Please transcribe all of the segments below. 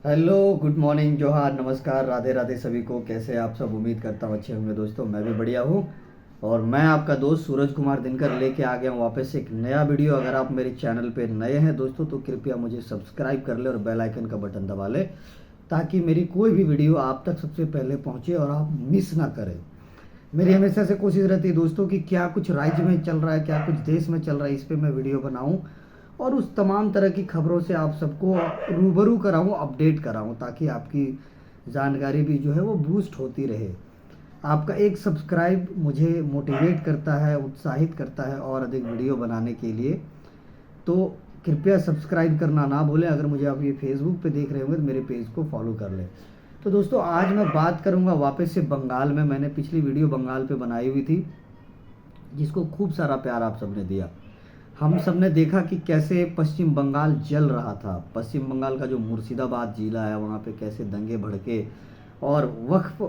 Hello, good morning, जोहार, नमस्कार, राधे राधे सभी को। कैसे हैं आप सब? उम्मीद करता हूँ अच्छे होंगे दोस्तों। मैं भी बढ़िया हूँ। और मैं आपका दोस्त सूरज कुमार दिनकर लेके आ गया हूँ वापस एक नया वीडियो। अगर आप मेरे चैनल पे नए हैं दोस्तों तो कृपया मुझे सब्सक्राइब कर ले और बेल आइकन का बटन दबा ले, ताकि मेरी कोई भी वीडियो आप तक सबसे पहले पहुँचे और आप मिस ना करें। मेरी हमेशा से कोशिश रहती है दोस्तों कि क्या कुछ राज्य में चल रहा है, क्या कुछ देश में चल रहा है, इस पे मैं वीडियो बनाऊं और उस तमाम तरह की खबरों से आप सबको रूबरू कराऊं, अपडेट कराऊं, ताकि आपकी जानकारी भी जो है वो बूस्ट होती रहे। आपका एक सब्सक्राइब मुझे मोटिवेट करता है, उत्साहित करता है और अधिक वीडियो बनाने के लिए। तो कृपया सब्सक्राइब करना ना भूलें। अगर मुझे आप ये फेसबुक पे देख रहे होंगे तो मेरे पेज को फॉलो कर लें। तो दोस्तों, आज मैं बात करूंगा वापस से बंगाल में। मैंने पिछली वीडियो बंगाल पे बनाई हुई थी, जिसको खूब सारा प्यार आप सबने दिया। हम सब ने देखा कि कैसे पश्चिम बंगाल जल रहा था। पश्चिम बंगाल का जो मुर्शिदाबाद जिला है वहाँ पे कैसे दंगे भड़के और वक्फ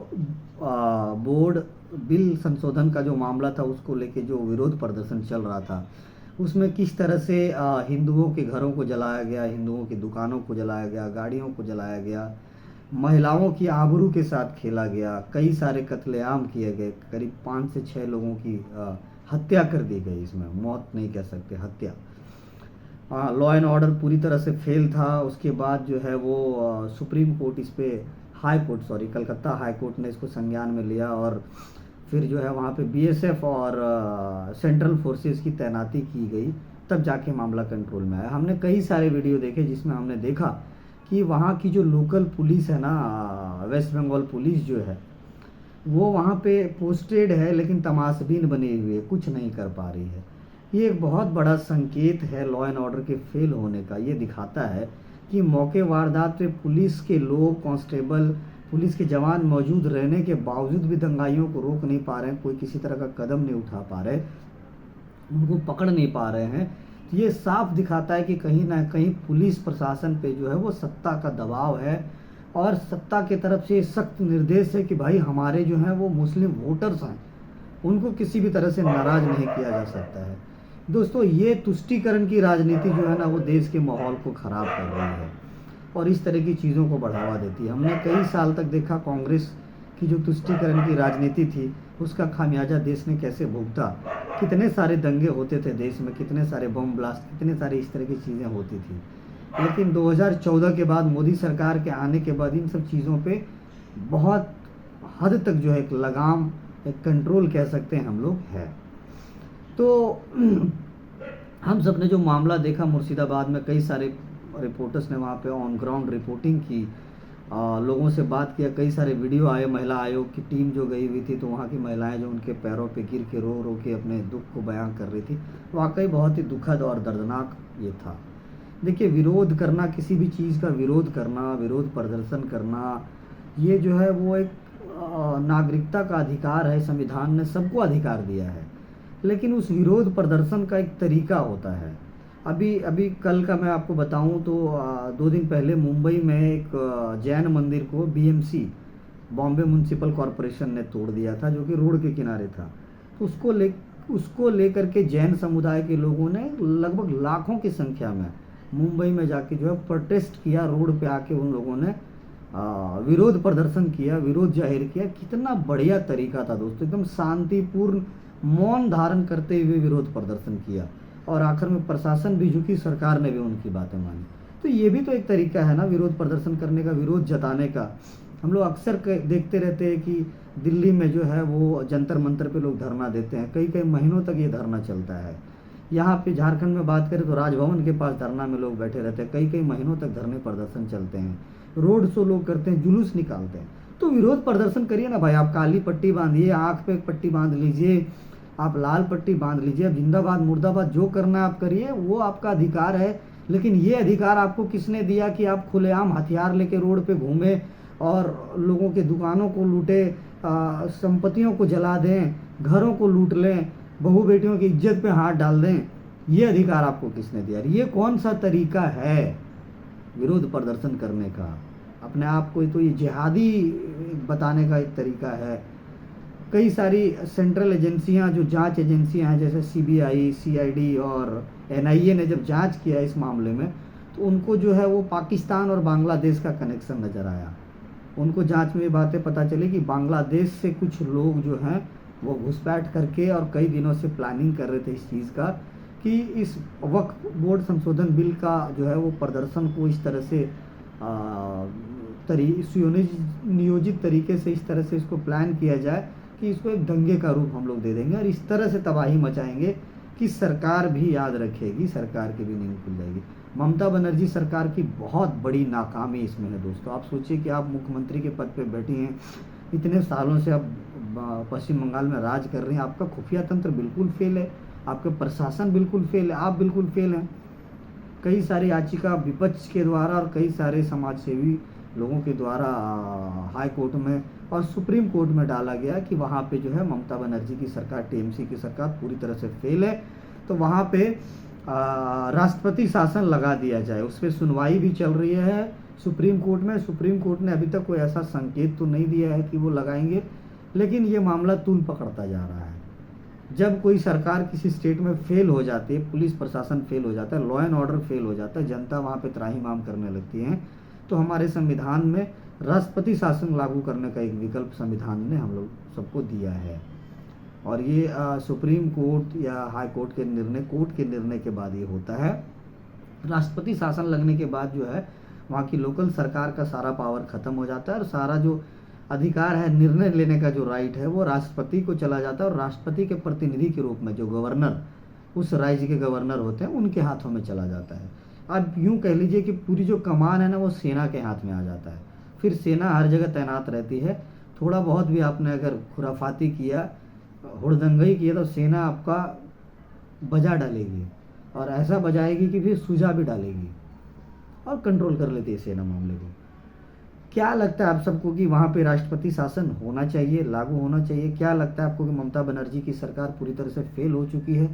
बोर्ड बिल संशोधन का जो मामला था उसको लेके जो विरोध प्रदर्शन चल रहा था, उसमें किस तरह से हिंदुओं के घरों को जलाया गया, हिंदुओं की दुकानों को जलाया गया, गाड़ियों को जलाया गया, महिलाओं की आबरू के साथ खेला गया, कई सारे कत्लेआम किए गए, करीब 5 से 6 लोगों की हत्या कर दी गई। इसमें मौत नहीं कह सकते, हत्या। लॉ एंड ऑर्डर पूरी तरह से फेल था। उसके बाद जो है वो सुप्रीम कोर्ट इस पे, high court sorry, Calcutta high court ने इसको संज्ञान में लिया और फिर जो है वहाँ पे बीएसएफ और सेंट्रल फोर्सेस की तैनाती की गई। तब जाके मामला कंट्रोल में आया। हमने कई सारे वीडियो देखे जिसमें हमने देखा कि वहाँ की जो लोकल पुलिस है ना, वेस्ट बंगाल पुलिस जो है, वो वहाँ पे पोस्टेड है लेकिन तमाशबीन बनी हुई है, कुछ नहीं कर पा रही है। ये एक बहुत बड़ा संकेत है लॉ एंड ऑर्डर के फेल होने का। ये दिखाता है कि मौके वारदात पे पुलिस के लोग, कांस्टेबल, पुलिस के जवान मौजूद रहने के बावजूद भी दंगाइयों को रोक नहीं पा रहे हैं, कोई किसी तरह का कदम नहीं उठा पा रहे, उनको पकड़ नहीं पा रहे हैं। तो ये साफ दिखाता है कि कहीं ना कहीं पुलिस प्रशासन पे जो है वो सत्ता का दबाव है और सत्ता की तरफ से सख्त निर्देश है कि भाई हमारे जो हैं वो मुस्लिम वोटर्स हैं, उनको किसी भी तरह से नाराज नहीं किया जा सकता है। दोस्तों, ये तुष्टीकरण की राजनीति जो है ना वो देश के माहौल को ख़राब कर रही है और इस तरह की चीज़ों को बढ़ावा देती है। हमने कई साल तक देखा कांग्रेस की जो तुष्टीकरण की राजनीति थी उसका खामियाजा देश ने कैसे भुगता। कितने सारे दंगे होते थे देश में, कितने सारे बम ब्लास्ट, कितने सारे इस तरह की चीज़ें होती थी। लेकिन 2014 के बाद, मोदी सरकार के आने के बाद इन सब चीज़ों पे बहुत हद तक जो है एक लगाम, एक कंट्रोल कह सकते हैं हम लोग, है। तो हम सब ने जो मामला देखा मुर्शिदाबाद में, कई सारे रिपोर्टर्स ने वहाँ पे ऑन ग्राउंड रिपोर्टिंग की, लोगों से बात किया, कई सारे वीडियो आए। महिला आयोग की टीम जो गई हुई थी तो वहाँ की महिलाएं जो उनके पैरों पे गिर के रो रो के अपने दुख को बयां कर रही थी। वाकई बहुत ही दुखद और दर्दनाक ये था। देखिए, विरोध करना, किसी भी चीज़ का विरोध करना, विरोध प्रदर्शन करना, ये जो है वो एक नागरिकता का अधिकार है। संविधान ने सबको अधिकार दिया है, लेकिन उस विरोध प्रदर्शन का एक तरीका होता है। अभी अभी कल का मैं आपको बताऊं तो 2 दिन पहले मुंबई में एक जैन मंदिर को बीएमसी, बॉम्बे म्यूनसिपल कॉरपोरेशन ने तोड़ दिया था, जो कि रोड के किनारे था। तो उसको लेकर के जैन समुदाय के लोगों ने लगभग लाखों की संख्या में मुंबई में जाके जो है प्रोटेस्ट किया। रोड पे आके उन लोगों ने विरोध प्रदर्शन किया, विरोध जाहिर किया। कितना बढ़िया तरीका था दोस्तों, एकदम शांतिपूर्ण मौन धारण करते हुए विरोध प्रदर्शन किया और आखिर में प्रशासन भी झुकी, सरकार ने भी उनकी बातें मानी। तो ये भी तो एक तरीका है ना विरोध प्रदर्शन करने का, विरोध जताने का। हम लोग अक्सर देखते रहते हैं कि दिल्ली में जो है वो जंतर मंतर पे लोग धरना देते हैं, कई कई महीनों तक ये धरना चलता है। यहाँ पे झारखंड में बात करें तो राजभवन के पास धरना में लोग बैठे रहते हैं, कई कई महीनों तक धरने प्रदर्शन चलते हैं, रोड शो लोग करते हैं, जुलूस निकालते हैं। तो विरोध प्रदर्शन करिए ना भाई। आप काली पट्टी बांधिए, आँख पे पट्टी बांध लीजिए, आप लाल पट्टी बांध लीजिए, आप जिंदाबाद मुर्दाबाद जो करना है आप करिए, वो आपका अधिकार है। लेकिन ये अधिकार आपको किसने दिया कि आप खुलेआम हथियार लेके रोड पे घूमें और लोगों के दुकानों को लूटे, संपत्तियों को जला दें, घरों को लूट लें, बहू बेटियों की इज्जत पे हाथ डाल दें? ये अधिकार आपको किसने दिया? ये कौन सा तरीका है विरोध प्रदर्शन करने का? अपने आप को तो ये जिहादी बताने का एक तरीका है। कई सारी सेंट्रल एजेंसियां, जो जांच एजेंसियां हैं, जैसे सीबीआई, सीआईडी और एनआईए ने जब जांच किया इस मामले में, तो उनको जो है वो पाकिस्तान और बांग्लादेश का कनेक्शन नज़र आया। उनको जांच में ये बातें पता चली कि बांग्लादेश से कुछ लोग जो हैं वो घुसपैठ करके और कई दिनों से प्लानिंग कर रहे थे इस चीज़ का कि इस वक्फ बोर्ड संशोधन बिल का जो है वो प्रदर्शन को इस तरह से सुनियोजित तरीके से इस तरह से इसको प्लान किया जाए कि इसको एक दंगे का रूप हम लोग दे देंगे और इस तरह से तबाही मचाएंगे कि सरकार भी याद रखेगी, सरकार की भी नींद खुल जाएगी। ममता बनर्जी सरकार की बहुत बड़ी नाकामी इसमें है दोस्तों। आप सोचिए कि आप मुख्यमंत्री के पद पे बैठी हैं, इतने सालों से आप पश्चिम बंगाल में राज कर रही हैं, आपका खुफिया तंत्र बिल्कुल फेल है, आपका प्रशासन बिल्कुल फेल है, आप बिल्कुल फेल हैं। कई सारी याचिका विपक्ष के द्वारा और कई सारे समाजसेवी लोगों के द्वारा हाई कोर्ट में और सुप्रीम कोर्ट में डाला गया कि वहाँ पे जो है ममता बनर्जी की सरकार, टीएमसी की सरकार पूरी तरह से फेल है, तो वहाँ पे राष्ट्रपति शासन लगा दिया जाए। उस पर सुनवाई भी चल रही है सुप्रीम कोर्ट में। सुप्रीम कोर्ट ने अभी तक कोई ऐसा संकेत तो नहीं दिया है कि वो लगाएंगे, लेकिन ये मामला तूल पकड़ता जा रहा है। जब कोई सरकार किसी स्टेट में फेल हो जाती है, पुलिस प्रशासन फेल हो जाता है, लॉ एंड ऑर्डर फेल हो जाता है, जनता वहाँ पे त्राहिमाम करने लगती है, तो हमारे संविधान में राष्ट्रपति शासन लागू करने का एक विकल्प संविधान ने हम लोग सबको दिया है। और ये सुप्रीम कोर्ट या हाई कोर्ट के निर्णय के बाद ये होता है। राष्ट्रपति शासन लगने के बाद जो है वहाँ की लोकल सरकार का सारा पावर खत्म हो जाता है और सारा जो अधिकार है, निर्णय लेने का जो राइट है, वो राष्ट्रपति को चला जाता है और राष्ट्रपति के प्रतिनिधि के रूप में जो गवर्नर, उस राज्य के गवर्नर होते हैं, उनके हाथों में चला जाता है। अब यूँ कह लीजिए कि पूरी जो कमान है ना, वो सेना के हाथ में आ जाता है। फिर सेना हर जगह तैनात रहती है। थोड़ा बहुत भी आपने अगर खुराफाती किया, हुड़दंगई किया, तो सेना आपका बजा डालेगी और ऐसा बजाएगी कि फिर सुझा भी डालेगी और कंट्रोल कर लेती है सेना मामले को। क्या लगता है आप सबको कि वहाँ पे राष्ट्रपति शासन होना चाहिए, लागू होना चाहिए? क्या लगता है आपको कि ममता बनर्जी की सरकार पूरी तरह से फेल हो चुकी है?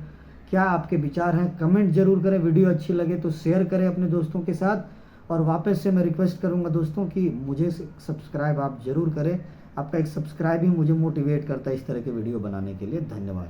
क्या आपके विचार हैं? कमेंट जरूर करें। वीडियो अच्छी लगे तो शेयर करें अपने दोस्तों के साथ। और वापस से मैं रिक्वेस्ट करूंगा दोस्तों कि मुझे सब्सक्राइब आप ज़रूर करें। आपका एक सब्सक्राइब ही मुझे मोटिवेट करता है इस तरह के वीडियो बनाने के लिए। धन्यवाद।